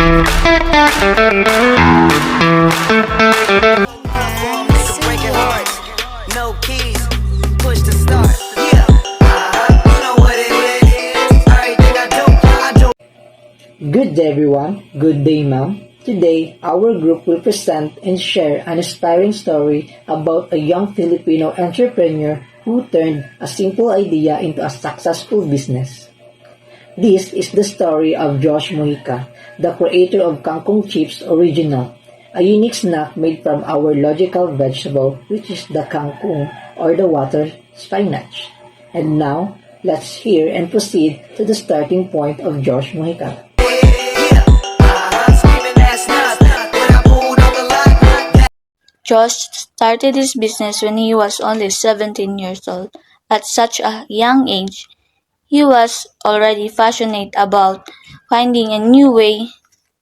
Good day everyone, good day ma'am. Today, our group will present and share an inspiring story about a young Filipino entrepreneur who turned a simple idea into a successful business. This is the story of Josh Mojica, the creator of Kangkong Chips Original, a unique snack made from our logical vegetable which is the kangkong or the water spinach. And now, let's hear and proceed to the starting point of Josh Mojica. Josh started his business when he was only 17 years old. At such a young age, he was already passionate about finding a new way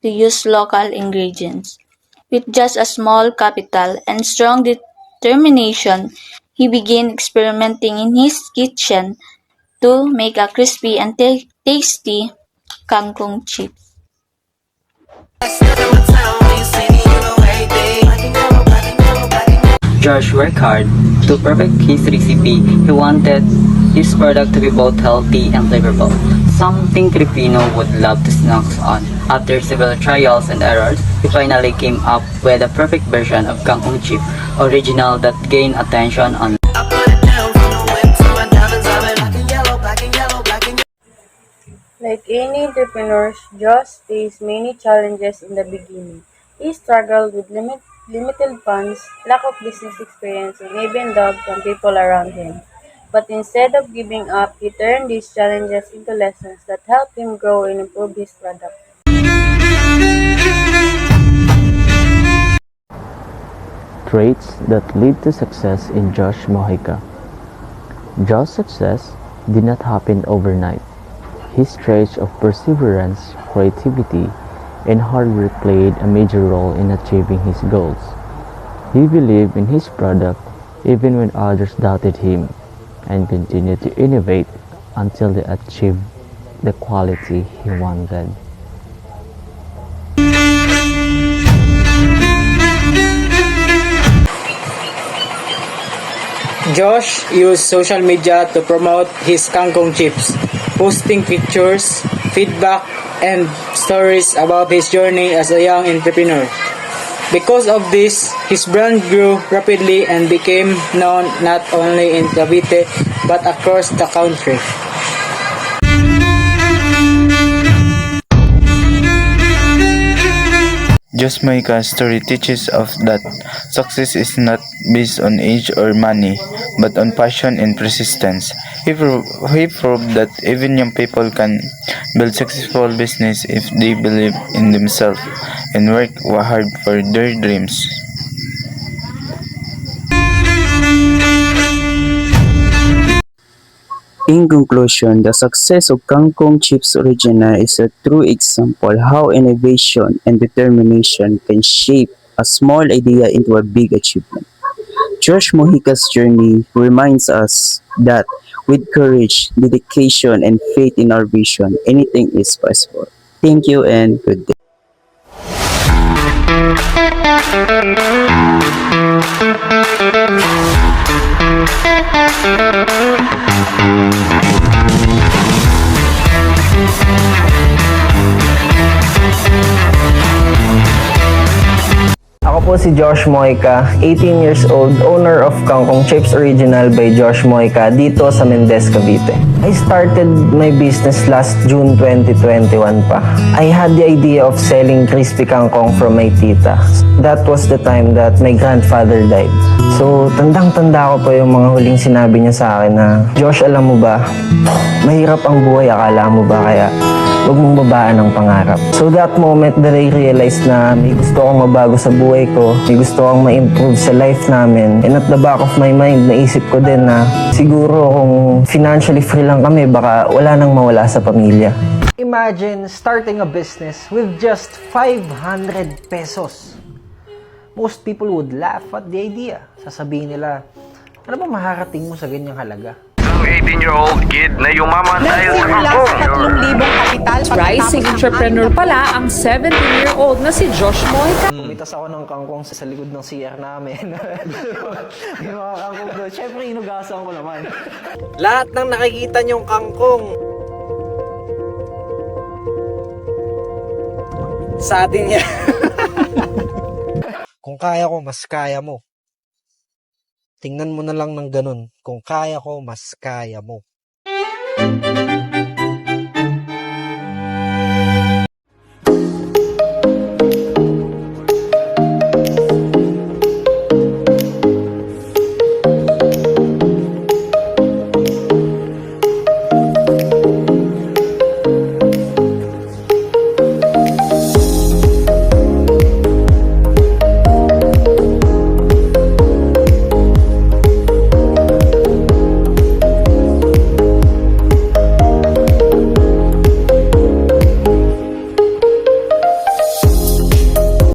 to use local ingredients. With just a small capital and strong determination, he began experimenting in his kitchen to make a crispy and tasty kangkong chips. Josh worked hard to perfect his recipe. He wanted his product to be both healthy and flavorful, something Filipino would love to snack on. After several trials and errors, he finally came up with a perfect version of Kangkong Chip Original that gained attention online. Like any entrepreneur, Josh faced many challenges in the beginning. He struggled with limited funds, lack of business experience, and even doubt from people around him. But instead of giving up, he turned these challenges into lessons that helped him grow and improve his product. Traits that lead to success in Josh Mojica. Josh's success did not happen overnight. His traits of perseverance, creativity, and hard work played a major role in achieving his goals. He believed in his product even when others doubted him, and continued to innovate until they achieved the quality he wanted. Josh used social media to promote his kangkong chips, posting pictures, feedback, and stories about his journey as a young entrepreneur. Because of this, his brand grew rapidly and became known not only in Cavite but across the country. Josh Mojica's story teaches us that success is not based on age or money, but on passion and persistence. He proved that even young people can build successful business if they believe in themselves and work hard for their dreams. In conclusion, the success of Kangkong Chips Original is a true example how innovation and determination can shape a small idea into a big achievement. Josh Mojica's journey reminds us that with courage, dedication, and faith in our vision, anything is possible. Thank you and good day. Ako po si Josh Mojica, 18 years old, owner of Kangkong Chips Original by Josh Mojica dito sa Mendez, Cavite. I started my business last June 2021 pa. I had the idea of selling crispy kangkong from my tita. That was the time that my grandfather died. So, tandang-tanda ko pa yung mga huling sinabi niya sa akin na, Josh, alam mo ba, mahirap ang buhay, akala mo ba, kaya huwag mong babaan ang pangarap. So that moment that I realized na may gusto akong mabago sa buhay ko, may gusto akong ma-improve sa life namin, and at the back of my mind, naisip ko din na siguro kung financially free lang kami, baka wala nang mawala sa pamilya. Imagine starting a business with just 500 pesos. Most people would laugh at the idea. Sasabihin nila, ano ba maharating mo sa ganyang halaga? 18-year-old kid na yumaman dahil sa Nagsimula kangkong. sa 3,000 kapital. Rising entrepreneur pala ang 17-year-old na si Josh Moica. Pumitas ako ng kangkong sa likod ng CR namin. Yung mga kangkong doon. Siyempre, inugasan ko naman. Lahat ng nakikita niyong kangkong sa atin yan. Kung kaya ko, mas kaya mo. Tingnan mo na lang ng ganun. Kung kaya ko, mas kaya mo.